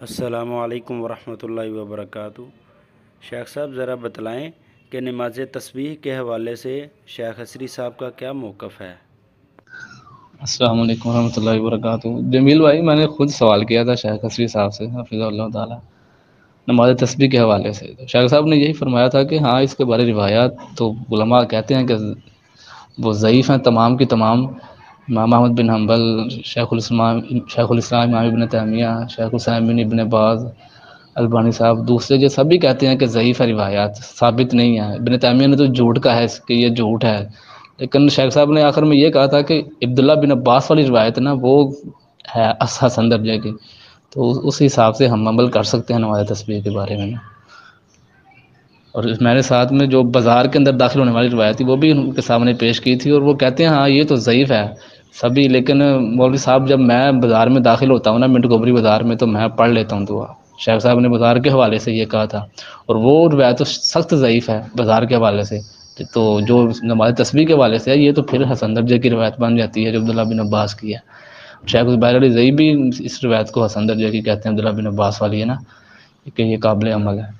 السلام علیکم ورحمۃ اللہ وبرکاتہ۔ شیخ صاحب ذرا بتلائیں کہ نماز تسبیح کے حوالے سے شیخ حصری صاحب کا کیا موقف ہے؟ السلام علیکم ورحمۃ اللہ وبرکاتہ۔ جمیل بھائی، میں نے خود سوال کیا تھا شیخ حصری صاحب سے حفظہ اللہ تعالیٰ نماز تسبیح کے حوالے سے۔ شیخ صاحب نے یہی فرمایا تھا کہ ہاں، اس کے بارے روایات تو علماء کہتے ہیں کہ وہ ضعیف ہیں تمام کی تمام۔ امام احمد بن حنبل، شیخ الاسلام امام ابن تیمیہ، شیخ الاسلام ابن باز، البانی صاحب، دوسرے جو سبھی کہتے ہیں کہ ضعیف ہے، روایات ثابت نہیں ہے۔ ابن تیمیہ نے تو جھوٹ کا ہے کہ یہ جھوٹ ہے، لیکن شیخ صاحب نے آخر میں یہ کہا تھا کہ عبداللہ بن عباس والی روایت نا وہ ہے حسن درجے کی، تو اس حساب سے ہم عمل کر سکتے ہیں نماز تسبیح کے بارے میں نا۔ اور میں نے ساتھ میں جو بازار کے اندر داخل ہونے والی روایت تھی وہ بھی ان کے سامنے پیش کی تھی، اور وہ کہتے ہیں ہاں یہ تو ضعیف ہے سبھی، لیکن مولوی صاحب جب میں بازار میں داخل ہوتا ہوں نا، منٹ گوبری بازار میں، تو میں پڑھ لیتا ہوں دعا۔ شیخ صاحب نے بازار کے حوالے سے یہ کہا تھا، اور وہ روایت تو سخت ضعیف ہے بازار کے حوالے سے۔ تو جو نماز تسبیح کے حوالے سے ہے، یہ تو پھر حسن درجے کی روایت بن جاتی ہے جو عبداللہ بن عباس کی ہے۔ شیخ البیر علی زئی بھی اس روایت کو حسن درجے کی کہتے ہیں، عبداللہ بن عباس والی ہے نا، کہ یہ قابل عمل ہے۔